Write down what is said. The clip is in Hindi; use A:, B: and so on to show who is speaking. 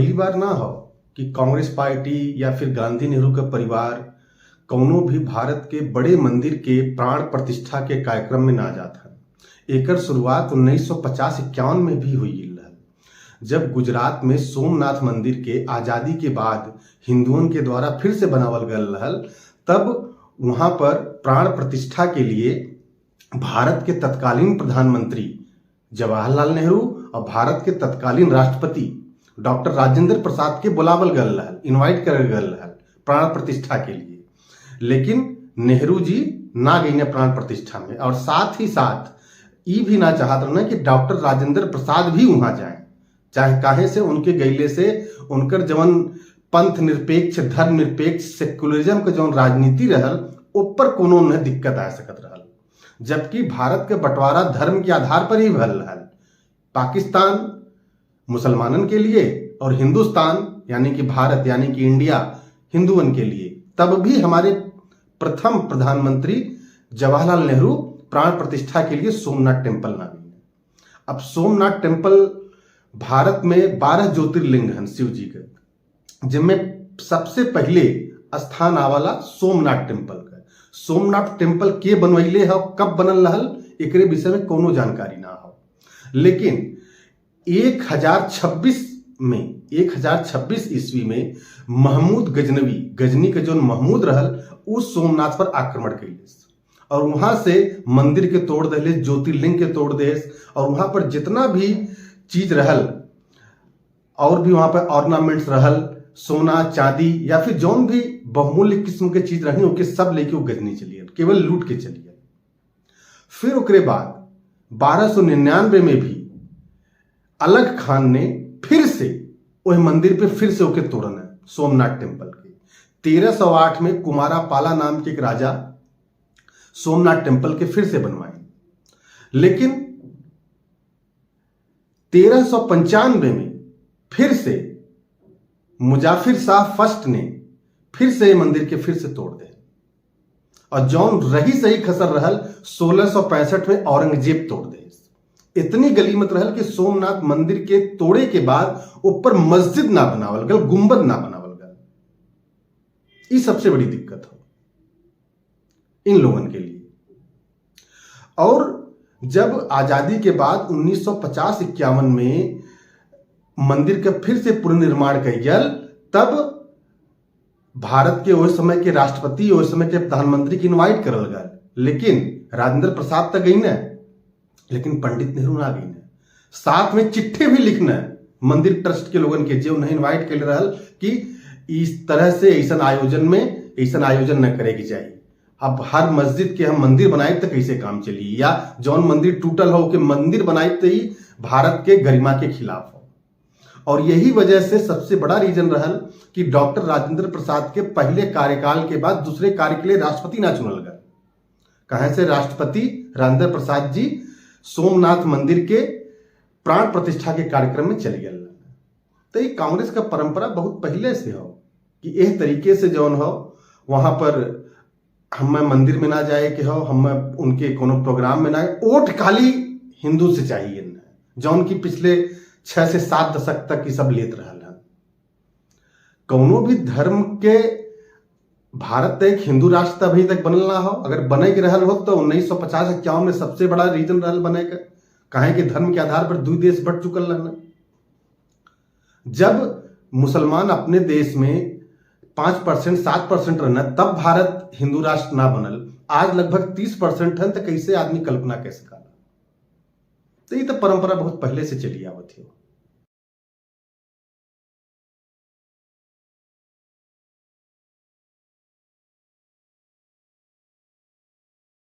A: पहली बार ना हो कि कांग्रेस पार्टी या फिर गांधी नेहरू का परिवार कौनो भी भारत के बड़े मंदिर के प्राण प्रतिष्ठा के कार्यक्रम में ना जाता। एकर शुरुआत 1950-51 में भी हुई रहल, जब गुजरात में सोमनाथ मंदिर के आजादी के बाद हिंदुओं के द्वारा फिर से बनावल गयल रहल। तब वहां पर प्राण प्रतिष्ठा के लिए भारत के तत्कालीन प्रधानमंत्री जवाहरलाल नेहरू और भारत के तत्कालीन राष्ट्रपति डॉक्टर राजेंद्र प्रसाद के बुलावल गयल रहल, इनवाइट करल गयल रहल प्राण प्रतिष्ठा के लिए। लेकिन नेहरू जी ना गई प्राण प्रतिष्ठा में, और साथ ही साथ ये भी ना चाहत रहना कि डॉक्टर राजेंद्र प्रसाद भी वहां जाए। चाहे काहे से उनके गईले से उनकर जवन पंथ निरपेक्ष, धर्म निरपेक्ष, सेक्युलरिज्म का जवन राजनीति रहल ऊपर कोनो न दिक्कत आ सकत रहल। जबकि भारत के बंटवारा धर्म के आधार पर ही भल रहल। पाकिस्तान मुसलमानन के लिए और हिंदुस्तान यानी कि भारत यानी कि इंडिया हिंदुओं के लिए। तब भी हमारे प्रथम प्रधानमंत्री जवाहरलाल नेहरू प्राण प्रतिष्ठा के लिए सोमनाथ टेम्पल ना गए। अब सोमनाथ टेम्पल भारत में 12 ज्योतिर्लिंग हैं शिव जी के, जिनमें सबसे पहले स्थान आवाला सोमनाथ टेम्पल का। सोमनाथ टेम्पल के बनवैले है, कब बनल रहल एकरे विषय में कोनो जानकारी ना हो। लेकिन 1026 ईस्वी में महमूद गजनवी, गजनी के जो महमूद रहल, उस सोमनाथ पर आक्रमण कैले और वहां से मंदिर के तोड़ दे, ज्योतिर्लिंग के तोड़ दे, और वहां पर जितना भी चीज रहल और भी वहां पर ऑर्नामेंट्स रहल, सोना चांदी या फिर जौन भी बहुमूल्य किस्म के चीज रही ओके सब लेके वो गजनी चलिए, केवल लूट के चलिए। फिर ओकरे बाद 1299 में भी अलग खान ने फिर से वह मंदिर पे फिर से ओके तोड़न है सोमनाथ टेम्पल के। 1308 में कुमारा पाला नाम के एक राजा सोमनाथ टेम्पल के फिर से बनवाए। लेकिन 1395 में फिर से मुजाफिर शाह फर्स्ट ने फिर से मंदिर के फिर से तोड़ दे, और जौन रही सही खसर रहल 1665 में औरंगजेब तोड़ दे। इतनी गलीमत रहल कि सोमनाथ मंदिर के तोड़े के बाद ऊपर मस्जिद ना बनावल गल, गुंबद ना बनावल गल। ये सबसे बड़ी दिक्कत हो इन लोगों के लिए। और जब आजादी के बाद 1950-51 में मंदिर का फिर से पुनर्निर्माण कइल गया, तब भारत के उस समय के राष्ट्रपति, उस समय के प्रधानमंत्री की इनवाइट करल गया। लेकिन राजेंद्र प्रसाद तक गई न, लेकिन पंडित नेहरू ना गई न। साथ में चिट्ठी भी लिखना मंदिर ट्रस्ट के लोगन के जो उन्हें इनवाइट कर रहल कि इस तरह से ऐसा आयोजन में ऐसा आयोजन न करे की चाहिए। अब हर मस्जिद के हम मंदिर बनाए तो कैसे काम चली, या जौन मंदिर टूटल हो के मंदिर बनाए तो ही भारत के गरिमा के खिलाफ हो। और यही वजह से सबसे बड़ा रीजन रहल कि डॉक्टर राजेंद्र प्रसाद के पहले कार्यकाल के बाद दूसरे कार्य के लिए राष्ट्रपति ना चुनल गया। कहां से राष्ट्रपति राजेंद्र प्रसाद जी सोमनाथ मंदिर के प्राण प्रतिष्ठा के कार्यक्रम में चले गए। तो ये कांग्रेस का परंपरा बहुत पहले से हो कि इस तरीके से जौन हो वहां पर हम मंदिर में ना जाए के हो, हम उनके कोनो प्रोग्राम में ना। वोट खाली हिंदू से चाहिए जौन की पिछले 6 से 7 दशक तक ये सब लेत रहल है। कौनो भी धर्म के भारत एक हिंदू राष्ट्र अभी तक बनल ना हो। अगर बने के रहल हो तो 1950-51 में सबसे बड़ा रीजन रहल बने का, काहे कि धर्म के आधार पर 2 देश बढ़ चुकल रहना। जब मुसलमान अपने देश में 5% 7% रहना, तब भारत हिंदू राष्ट्र ना बनल। आज लगभग 30% है, तो कैसे आदमी कल्पना कैसे करा। तो ये तो परंपरा बहुत पहले से चली आवत है।